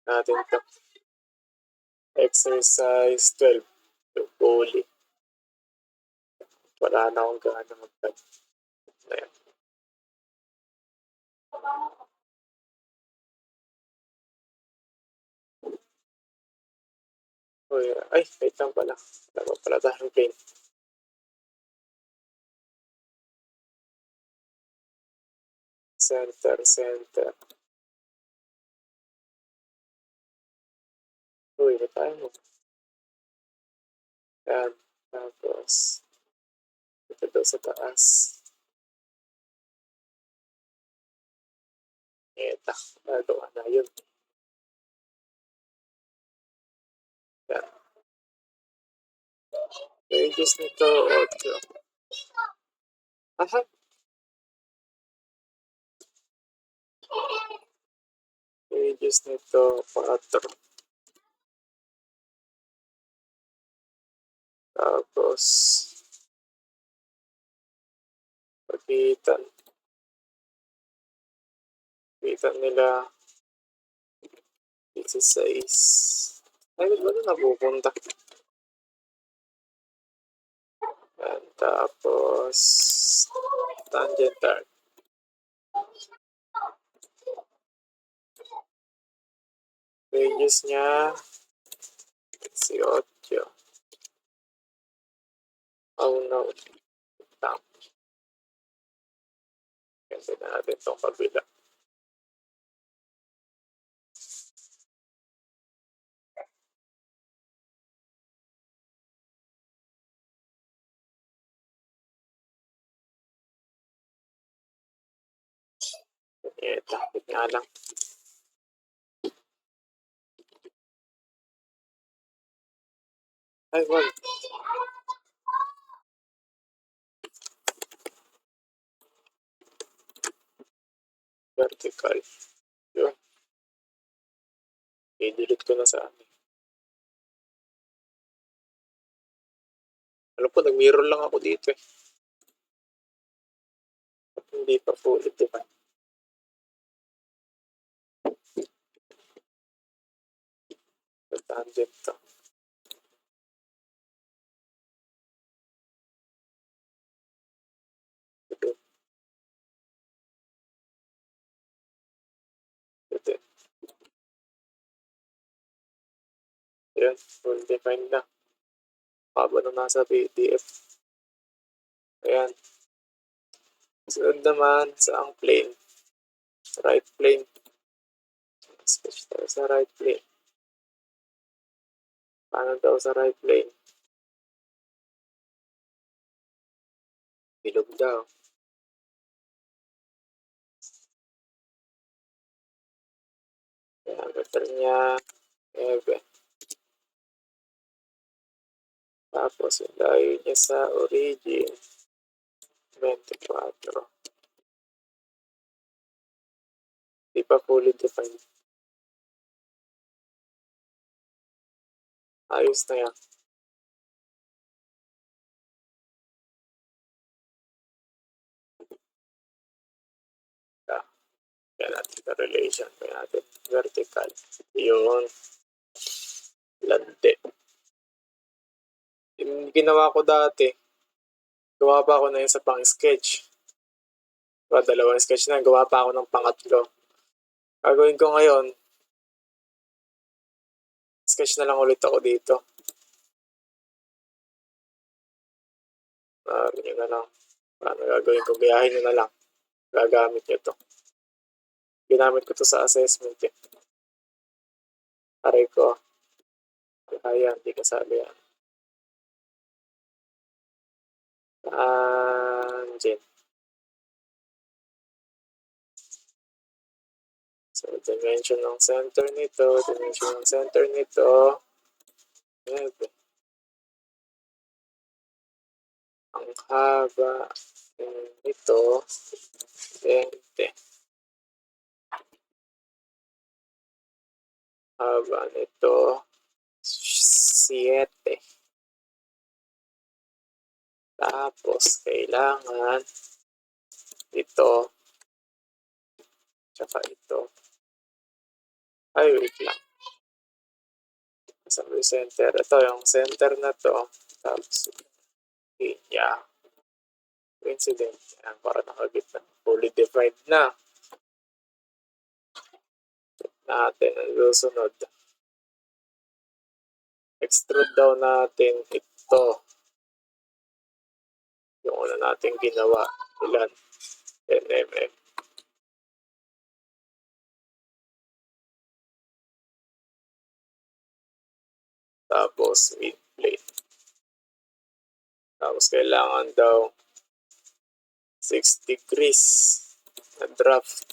natin to. Exercise 12. Bowling. Wala na akong gana mag-type. Ayan. Uy, ay, wait lang pala. Wala pala tayong plane. Center. Uy, na tayo mo. Ayan. Tapos, ito daw sa taas. Eta, nagawa na yun. Ayan. Pages nito, 8. Aha. Pages nito, 4. Tapos, pagitan nila 16. Ay, ba na napupunta? And tapos, tangent arc. Pages niya, 18. Oh no. Tama. Kasi na natin itong kabila. Tapit nga lang. Ay, wag. Vertical. Yun. I-delete ko na sa amin. Alam po, nag-mirror lang ako dito eh. At hindi pa fully defined. Tangent to. Ito. Yan, full defined na. Haba na nasa PDF. Ayan. Sunod naman sa ang plane. Right plane. Sketch tayo sa right plane. Paano daw sa right plane? Bilog daw. Diameter niya 7. Tapos yung layo niya sa origin 24. Di pa fully defined. Ayos na yan. Kaya natin the relation. Kaya natin vertical. Yun. Lante. Yung ginawa ko dati, gawa pa ako na yun sa pang-sketch. Diba, 2 sketch na. Gawa pa ako ng pangatlo. Gagawin ko ngayon, sketch na lang ulit ako dito. Yun na lang. Paano gagawin ko? Gayahin nyo na lang. Gagamit nyo to. Ginamit ko to sa assessment eh. Aray ko. Kaya hindi kasali yan. Tangent. So, dimension ng center nito. Ang haba nito, 20. Haba nito, 7. Tapos, kailangan ito, tsaka ito. Ay, wait lang. Assembly center. Ito yung center na to. Tapos, linya. Coincident. Yan, para nakagitna. Fully defined na. Natin ang susunod. Extrude daw natin ito. Yung una natin ginawa. Ilan? 10 mm. Tapos mid plate. Tapos kailangan daw 6 degrees na draft.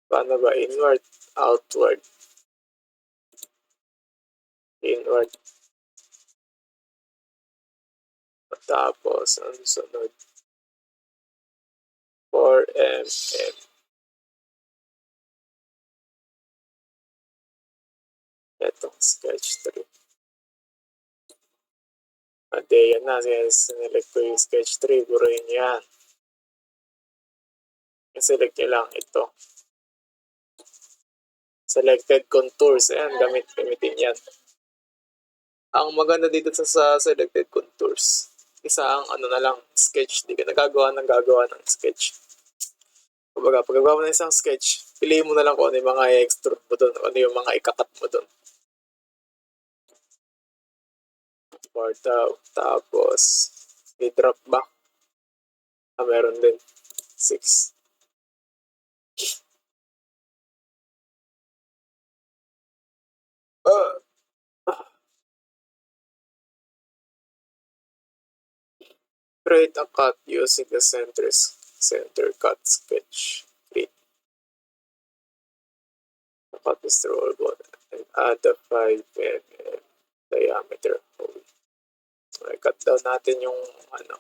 Paano ba? Inward, outward. Inward. Tapos ang sunod 4 mm. Itong sketch 3. Ate, yan na. Sinelect ko yung sketch 3. Buruin yan. Select nyo lang ito. Selected contours. Ayan, gamitin yan. Ang maganda dito sa selected contours, isa ang ano na lang, sketch. Di ka nagagawa ng sketch. Kumbaga, paggawa mo ng isang sketch, piliin mo na lang kung ano yung mga i-extrude mo doon, ano yung mga ikakat mo doon. Tapos, i-drop back. Meron din. 6. Create a cut using the center cut sketch. Create a cut is rollable and add a 5 mm diameter hole. I-cut down natin yung ano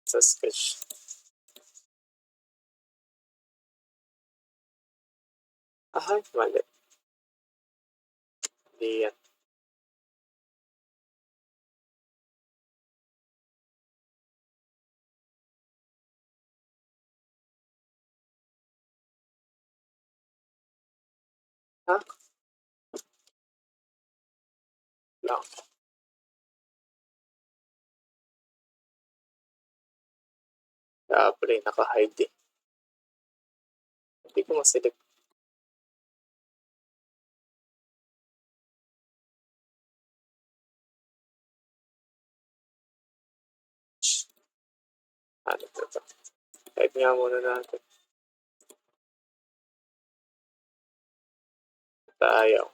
sa sketch. Ay, mali. Hindi yan. Ha? Lang. Kaya pala yung naka-hide eh. Hindi ko maselect. Ano ito? Type nga muna natin. Ayaw.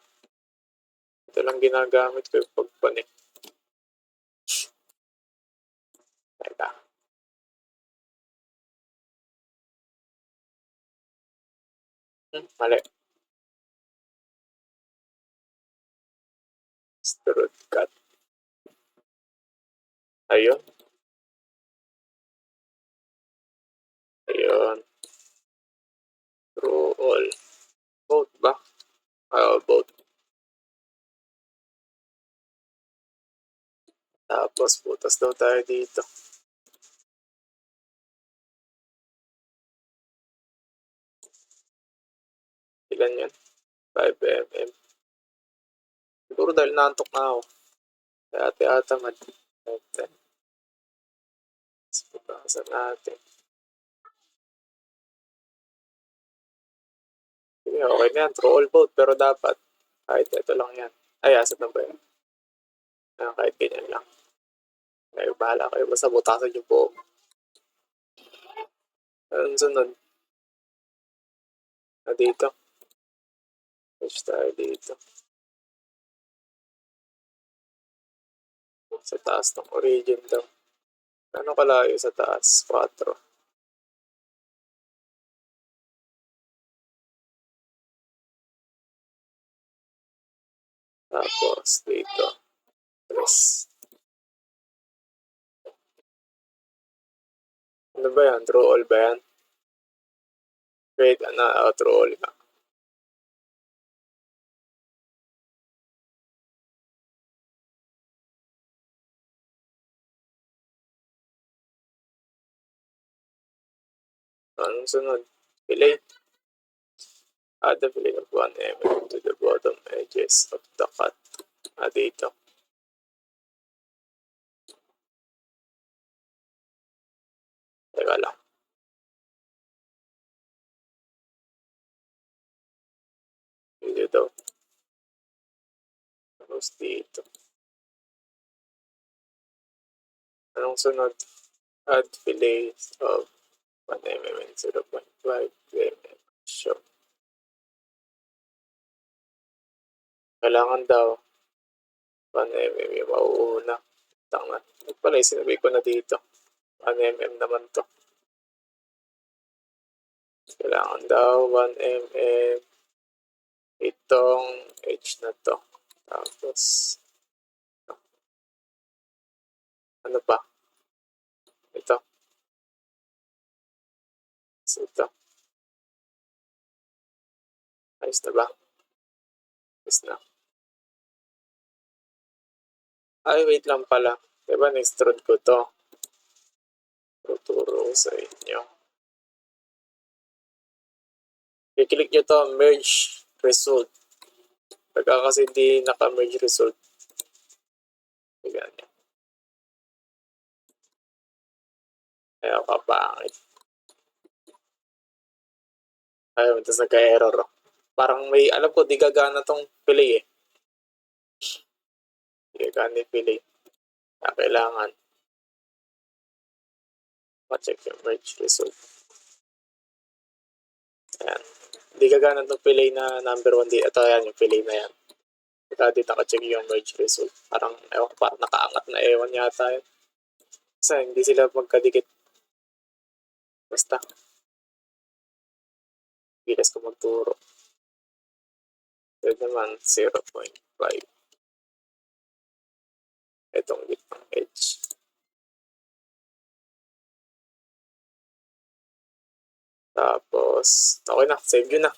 Ito lang ginagamit ko yung pagpanik. Teka. Mali. Extrude cut. Ayun. Ayun. True all. Both ba? Both. Tapos butas daw tayo dito. Ilan yun? 5 mm. Siguro dahil nantok na ako. Kaya ate-ata mad. 10. Butasan natin. Sige, okay na yan. True all both. Pero dapat, kahit ito lang yan. Ay, asset na ba yan? Kahit ganyan lang. Kayo, bahala kayo. Basta butasan yung buo. Anong sunod? Dito. Switch tayo dito. Sa taas ng origin daw. Ano kalayo sa taas? 4. Tapos dito. 3. Ano ba yan? True all ba yan? Wait, true all na. Anong sunod? Delay. Add the filling of 1 mm to the bottom edges of the cut. Dito. Teka lang. Dito daw. Tapos dito. Anong sunod? Add fillets of 1 mm and 0.5 mm. Show. Kailangan daw 1 mm yung mauuna. Tanga. Ito pala yung sinabi ko na dito. 1 mm naman to. Kailangan daw 1 mm itong edge na to. Tapos ano pa? Ito. Ito. Ayos na ba? Ayos na. Ay, wait lang pala. Diba na-extrude ko to? Tuturo ko sa inyo. I-click nyo to, merge result. Pagka kasi di naka-merge result. Tignan nyo. Ayaw kapangit. Ayaw, tapos nagka-error. Parang may, alam ko, di gagana tong fillet eh. Di gagana yung fillet. Kaya kailangan ma-check yung merge result. Ayan. Di gagana tong fillet na number 1 di. Ito, ayan, yung fillet na yan. Kaya di naka-check yung merge result. Parang, ewan ko, parang nakaangat na ewan yata yun. Kasi hindi sila magkadikit. Basta. Bilis ko magturo. Ito naman, 0.5. Itong gitnang edge. Tapos, okay na. Save yun na.